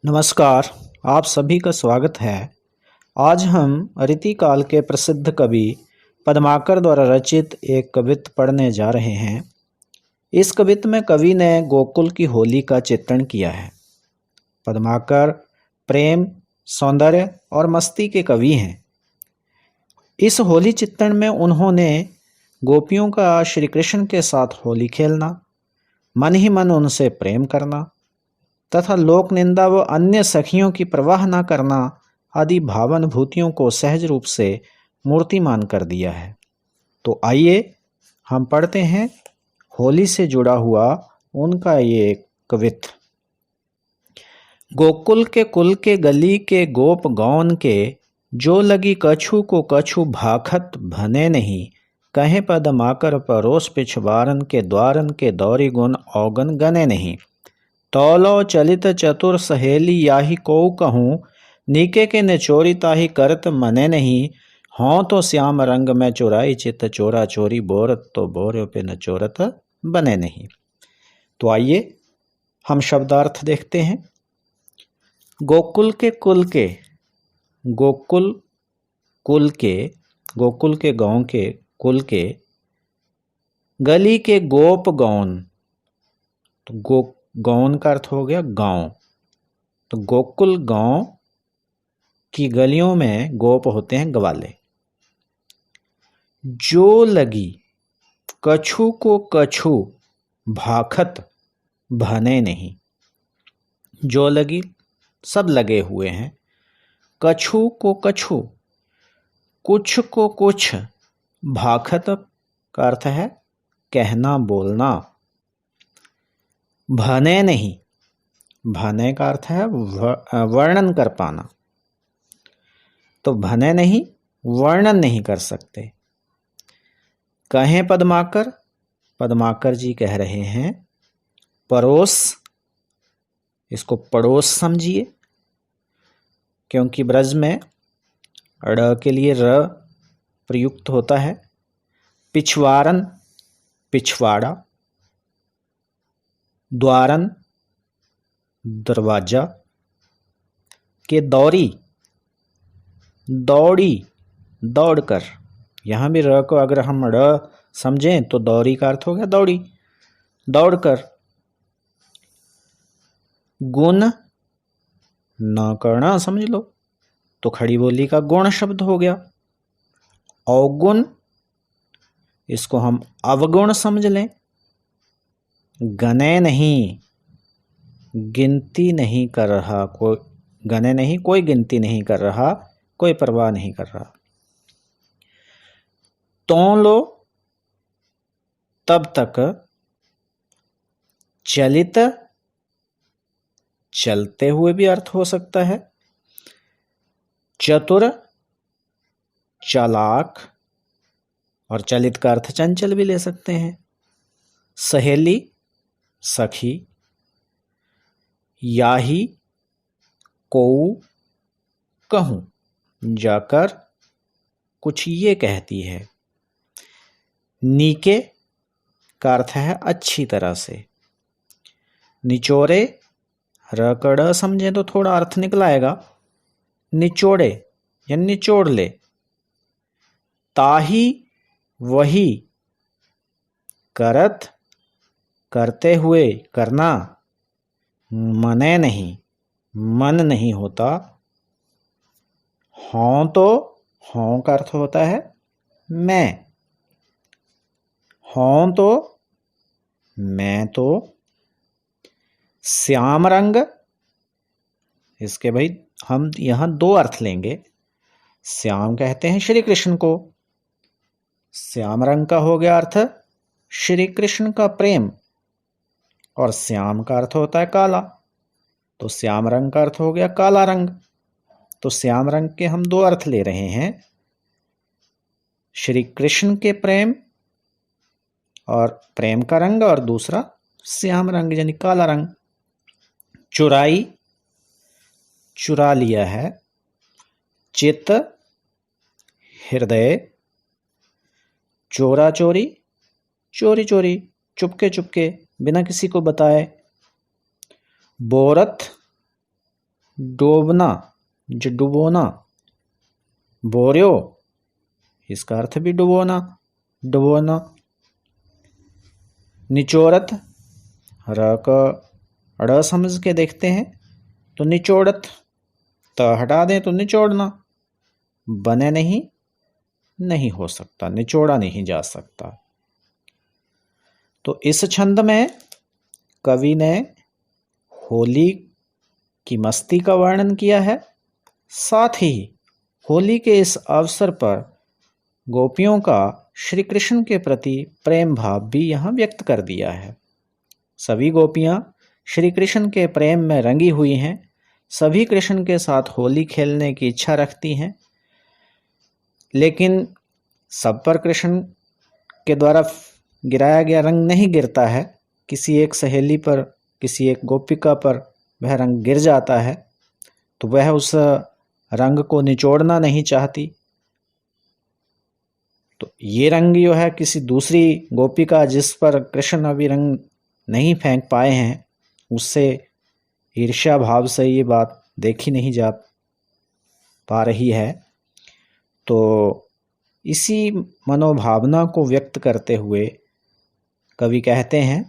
नमस्कार। आप सभी का स्वागत है। आज हम रीतिकाल के प्रसिद्ध कवि पद्माकर द्वारा रचित एक कवित्त पढ़ने जा रहे हैं। इस कवित्त में कवि ने गोकुल की होली का चित्रण किया है। पद्माकर प्रेम, सौंदर्य और मस्ती के कवि हैं। इस होली चित्रण में उन्होंने गोपियों का श्री कृष्ण के साथ होली खेलना, मन ही मन उनसे प्रेम करना तथा लोक निंदा व अन्य सखियों की परवाह न करना आदि भावानुभूतियों को सहज रूप से मूर्तिमान कर दिया है। तो आइए हम पढ़ते हैं होली से जुड़ा हुआ उनका ये कवित्त। गोकुल के कुल के गली के गोप गौन के, जो लगी कछु को कछु भाखत भने नहीं, कहे पदमाकर परोस पिछवारन के द्वारन के दौरी गुण औगन गने नहीं। तौलो चलित चतुर सहेली याही को कहूँ, नीके के निचोरी ताही करत मने नहीं। हों तो श्याम रंग में चुराई चित चोरा चोरी, बोरत तो बोर पे न चोरत बने नहीं। तो आइए हम शब्दार्थ देखते हैं। गोकुल के कुल के, गोकुल कुल के, गोकुल के गांव के कुल के, गली के गोप गौन, तो गौन का अर्थ हो गया गांव। तो गोकुल गांव की गलियों में गोप होते हैं ग्वाले। जो लगी कछु को कछु भाखत भने नहीं, जो लगी सब लगे हुए हैं, कछु को कछु कुछ को कुछ, भाखत का अर्थ है कहना बोलना, भने नहीं, भने का अर्थ है वर्णन कर पाना। तो भने नहीं, वर्णन नहीं कर सकते। कहें पद्माकर, पद्माकर जी कह रहे हैं परोस, इसको पड़ोस समझिए, क्योंकि ब्रज में ड़ के लिए र प्रयुक्त होता है। पिछवारन पिछवाड़ा, द्वारन दरवाजा, के दौरी दौड़ी दौड़कर, यहाँ भी र को अगर हम ड़ समझें तो दौरी का अर्थ हो गया दौड़ी दौड़कर। गुण न करना समझ लो, तो खड़ी बोली का गुण शब्द हो गया। अवगुण, इसको हम अवगुण समझ लें। गने नहीं, गिनती नहीं कर रहा कोई, गने नहीं कोई गिनती नहीं कर रहा, कोई परवाह नहीं कर रहा। तो लो तब तक, चलित चलते हुए भी अर्थ हो सकता है। चतुर चालाक, और चलित का अर्थ चंचल भी ले सकते हैं। सहेली सखी, याही को कहूं, जाकर कुछ ये कहती है। नीके का अर्थ है अच्छी तरह से। निचोरे, रकड़ समझे तो थोड़ा अर्थ निकल आएगा। निचोड़े या निचोड़ ले। ताही वही, करत करते हुए करना, मने नहीं मन नहीं होता। हों तो, हों का अर्थ होता है मैं, हों तो मैं तो। श्याम रंग, इसके भाई हम यहां दो अर्थ लेंगे। श्याम कहते हैं श्री कृष्ण को, श्याम रंग का हो गया अर्थ श्री कृष्ण का प्रेम, और श्याम का अर्थ होता है काला, तो श्याम रंग का अर्थ हो गया काला रंग। तो श्याम रंग के हम दो अर्थ ले रहे हैं, श्री कृष्ण के प्रेम और प्रेम का रंग, और दूसरा श्याम रंग यानी काला रंग। चुराई, चुरा लिया है। चित हृदय, चोरा चोरी, चोरी चोरी, चुपके चुपके, बिना किसी को बताए। बोरत डोबना, जो डुबोना, बोर्यो, इसका अर्थ भी डुबोना, डुबोना। निचोड़त, र का अड़ समझ के देखते हैं तो निचोड़त, त हटा दें तो निचोड़ना। बने नहीं, नहीं हो सकता, निचोड़ा नहीं जा सकता। तो इस छंद में कवि ने होली की मस्ती का वर्णन किया है, साथ ही होली के इस अवसर पर गोपियों का श्री कृष्ण के प्रति प्रेम भाव भी यहाँ व्यक्त कर दिया है। सभी गोपियाँ श्री कृष्ण के प्रेम में रंगी हुई हैं, सभी कृष्ण के साथ होली खेलने की इच्छा रखती हैं, लेकिन सब पर कृष्ण के द्वारा गिराया गया रंग नहीं गिरता है। किसी एक सहेली पर, किसी एक गोपिका पर वह रंग गिर जाता है तो वह उस रंग को निचोड़ना नहीं चाहती। तो ये रंग जो है किसी दूसरी गोपिका जिस पर कृष्ण अभी रंग नहीं फेंक पाए हैं, उससे ईर्ष्या भाव से ये बात देखी नहीं जा पा रही है। तो इसी मनोभावना को व्यक्त करते हुए कवि कहते हैं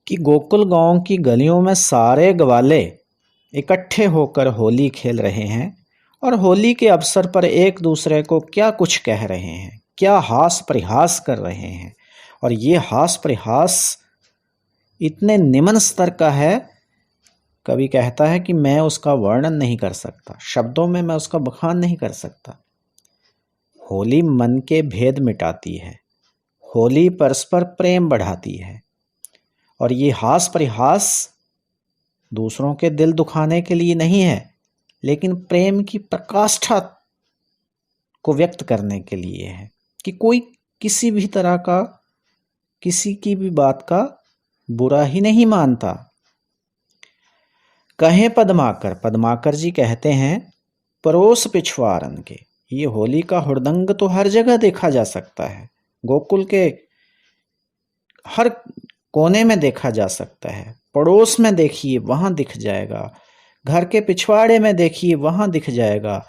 कि गोकुल गांव की गलियों में सारे ग्वाले इकट्ठे होकर होली खेल रहे हैं और होली के अवसर पर एक दूसरे को क्या कुछ कह रहे हैं, क्या हास परिहास कर रहे हैं। और ये हास परिहास इतने निम्न स्तर का है, कवि कहता है कि मैं उसका वर्णन नहीं कर सकता, शब्दों में मैं उसका बखान नहीं कर सकता। होली मन के भेद मिटाती है, होली परस्पर प्रेम बढ़ाती है, और ये हास परिहास दूसरों के दिल दुखाने के लिए नहीं है, लेकिन प्रेम की प्रकाष्ठा को व्यक्त करने के लिए है कि कोई किसी भी तरह का, किसी की भी बात का बुरा ही नहीं मानता। कहे पद्माकर, पद्माकर जी कहते हैं परोस पिछवारन के, ये होली का हुड़दंग तो हर जगह देखा जा सकता है, गोकुल के हर कोने में देखा जा सकता है। पड़ोस में देखिए वहां दिख जाएगा, घर के पिछवाड़े में देखिए वहां दिख जाएगा,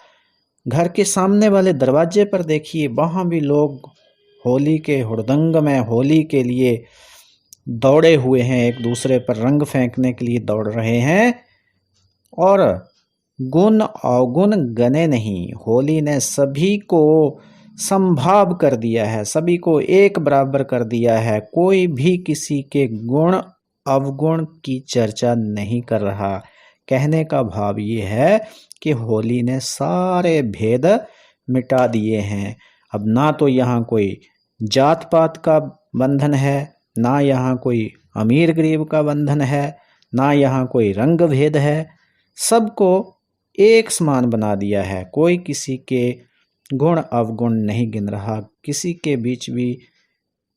घर के सामने वाले दरवाजे पर देखिए वहां भी लोग होली के हुड़दंग में होली के लिए दौड़े हुए हैं, एक दूसरे पर रंग फेंकने के लिए दौड़ रहे हैं। और गुण अवगुण गने नहीं, होली ने सभी को समभाव कर दिया है, सभी को एक बराबर कर दिया है। कोई भी किसी के गुण अवगुण की चर्चा नहीं कर रहा। कहने का भाव ये है कि होली ने सारे भेद मिटा दिए हैं। अब ना तो यहाँ कोई जात पात का बंधन है, ना यहाँ कोई अमीर गरीब का बंधन है, ना यहाँ कोई रंग भेद है, सबको एक समान बना दिया है। कोई किसी के गुण अवगुण नहीं गिन रहा, किसी के बीच भी,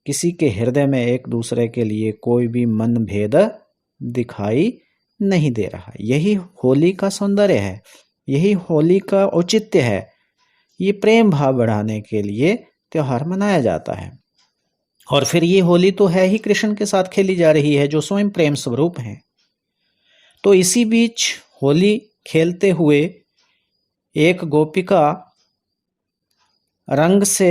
किसी के हृदय में एक दूसरे के लिए कोई भी मन भेद दिखाई नहीं दे रहा। यही होली का सौंदर्य है, यही होली का औचित्य है। ये प्रेम भाव बढ़ाने के लिए त्योहार मनाया जाता है। और फिर ये होली तो है ही कृष्ण के साथ खेली जा रही है, जो स्वयं प्रेम स्वरूप हैं। तो इसी बीच होली खेलते हुए एक गोपिका रंग से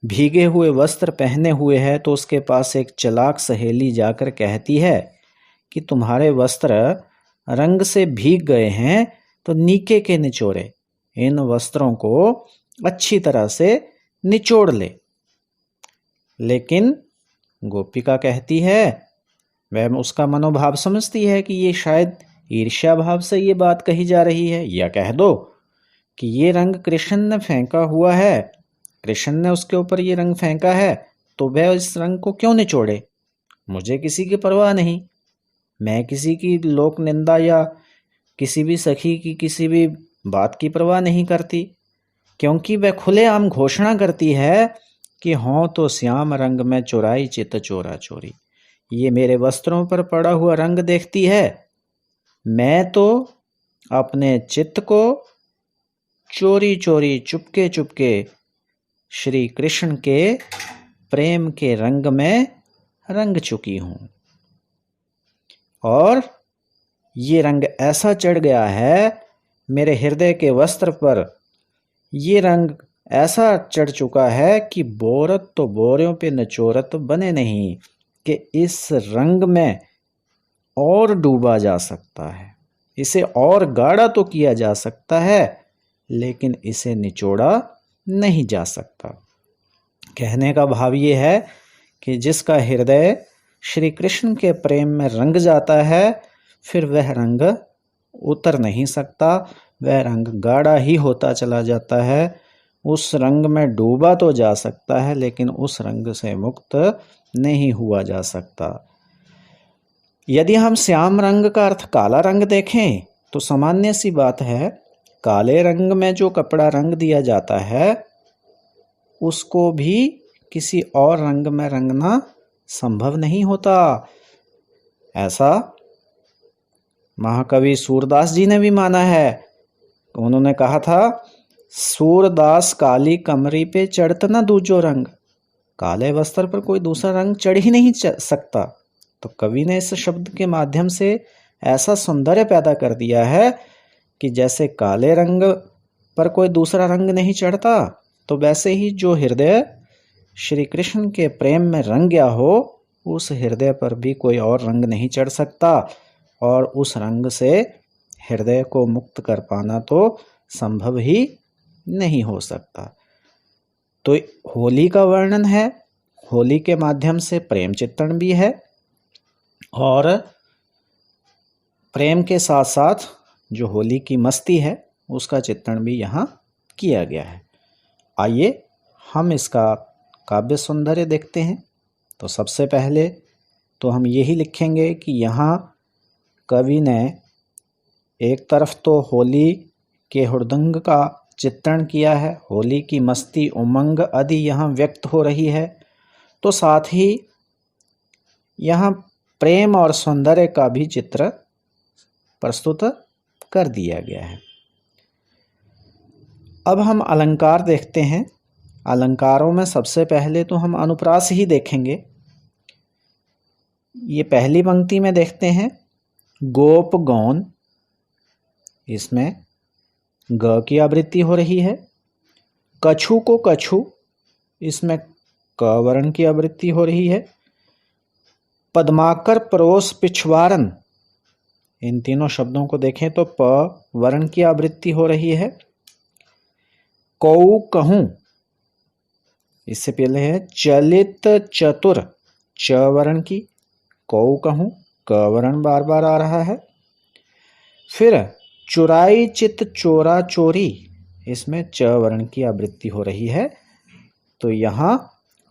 भीगे हुए वस्त्र पहने हुए है, तो उसके पास एक चालाक सहेली जाकर कहती है कि तुम्हारे वस्त्र रंग से भीग गए हैं, तो नीके के निचोड़े, इन वस्त्रों को अच्छी तरह से निचोड़ ले। लेकिन गोपिका कहती है, वह उसका मनोभाव समझती है कि ये शायद ईर्ष्या भाव से ये बात कही जा रही है, या कह दो कि ये रंग कृष्ण ने फेंका हुआ है, कृष्ण ने उसके ऊपर ये रंग फेंका है, तो वह इस रंग को क्यों निचोड़े। मुझे किसी की परवाह नहीं, मैं किसी की लोक निंदा या किसी भी सखी की किसी भी बात की परवाह नहीं करती, क्योंकि वह खुलेआम घोषणा करती है कि हों तो श्याम रंग में चुराई चित चोरा चोरी। ये मेरे वस्त्रों पर पड़ा हुआ रंग देखती है, मैं तो अपने चित्त को चोरी चोरी चुपके चुपके श्री कृष्ण के प्रेम के रंग में रंग चुकी हूं। और ये रंग ऐसा चढ़ गया है मेरे हृदय के वस्त्र पर, ये रंग ऐसा चढ़ चुका है कि बोरत तो बोरियों पे नचोरत बने नहीं, कि इस रंग में और डूबा जा सकता है, इसे और गाढ़ा तो किया जा सकता है, लेकिन इसे निचोड़ा नहीं जा सकता। कहने का भाव ये है कि जिसका हृदय श्री कृष्ण के प्रेम में रंग जाता है, फिर वह रंग उतर नहीं सकता, वह रंग गाढ़ा ही होता चला जाता है। उस रंग में डूबा तो जा सकता है, लेकिन उस रंग से मुक्त नहीं हुआ जा सकता। यदि हम श्याम रंग का अर्थ काला रंग देखें तो सामान्य सी बात है, काले रंग में जो कपड़ा रंग दिया जाता है उसको भी किसी और रंग में रंगना संभव नहीं होता। ऐसा महाकवि सूरदास जी ने भी माना है। उन्होंने कहा था, सूरदास काली कमरी पे चढ़त ना दूजो रंग। काले वस्त्र पर कोई दूसरा रंग चढ़ ही नहीं सकता। तो कवि ने इस शब्द के माध्यम से ऐसा सौंदर्य पैदा कर दिया है कि जैसे काले रंग पर कोई दूसरा रंग नहीं चढ़ता, तो वैसे ही जो हृदय श्री कृष्ण के प्रेम में रंग गया हो, उस हृदय पर भी कोई और रंग नहीं चढ़ सकता, और उस रंग से हृदय को मुक्त कर पाना तो संभव ही नहीं हो सकता। तो होली का वर्णन है, होली के माध्यम से प्रेम चित्रण भी है, और प्रेम के साथ साथ जो होली की मस्ती है उसका चित्रण भी यहाँ किया गया है। आइए हम इसका काव्य सौंदर्य देखते हैं। तो सबसे पहले तो हम यही लिखेंगे कि यहाँ कवि ने एक तरफ तो होली के हुड़दंग का चित्रण किया है, होली की मस्ती उमंग आदि यहाँ व्यक्त हो रही है, तो साथ ही यहाँ प्रेम और सौंदर्य का भी चित्र प्रस्तुत कर दिया गया है। अब हम अलंकार देखते हैं। अलंकारों में सबसे पहले तो हम अनुप्रास ही देखेंगे। ये पहली पंक्ति में देखते हैं, गोप गौन, इसमें ग की आवृत्ति हो रही है। कछु को कछु, इसमें क वर्ण की आवृत्ति हो रही है। पद्माकर परोस पिछवारन, इन तीनों शब्दों को देखें तो प वर्ण की आवृत्ति हो रही है। कौ कहूं, इससे पहले है चलित चतुर, च वर्ण की, कौ कहूं, क वर्ण बार बार आ रहा है। फिर चुराई चित चोरा चोरी, इसमें च वर्ण की आवृत्ति हो रही है। तो यहाँ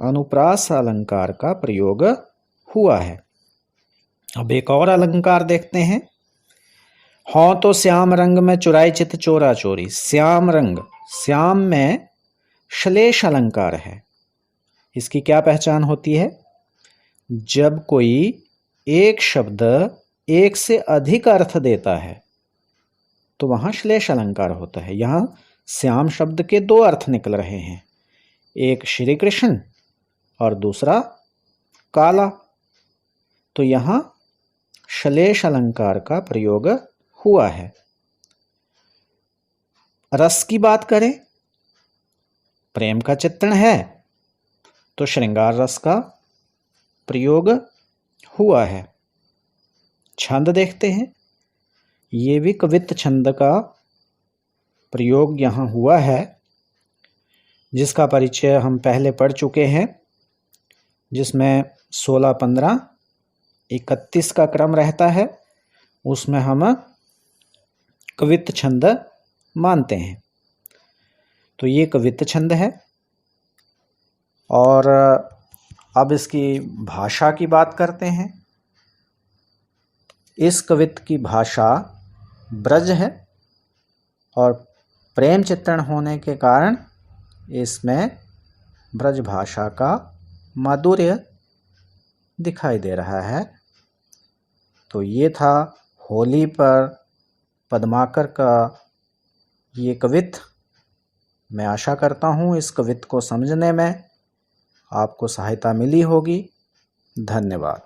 अनुप्रास अलंकार का प्रयोग हुआ है। अब एक और अलंकार देखते हैं। हों तो श्याम रंग में चुराई चित चोरा चोरी। श्याम रंग, श्याम में श्लेष अलंकार है। इसकी क्या पहचान होती है? जब कोई एक शब्द एक से अधिक अर्थ देता है तो वहां श्लेष अलंकार होता है। यहाँ श्याम शब्द के दो अर्थ निकल रहे हैं, एक श्री कृष्ण और दूसरा काला। तो यहाँ श्लेष अलंकार का प्रयोग हुआ है। रस की बात करें, प्रेम का चित्रण है तो श्रृंगार रस का प्रयोग हुआ है। छंद देखते हैं, ये भी कवित्त छंद का प्रयोग यहाँ हुआ है, जिसका परिचय हम पहले पढ़ चुके हैं, जिसमें 16, 15, 31 का क्रम रहता है। उसमें हम कवित्त छंद मानते हैं। तो ये कवित्त छंद है। और अब इसकी भाषा की बात करते हैं। इस कवित्त की भाषा ब्रज है और प्रेम चित्रण होने के कारण इसमें ब्रज भाषा का माधुर्य दिखाई दे रहा है। तो ये था होली पर पद्माकर का ये कवित्त। मैं आशा करता हूँ इस कवित्त को समझने में आपको सहायता मिली होगी। धन्यवाद।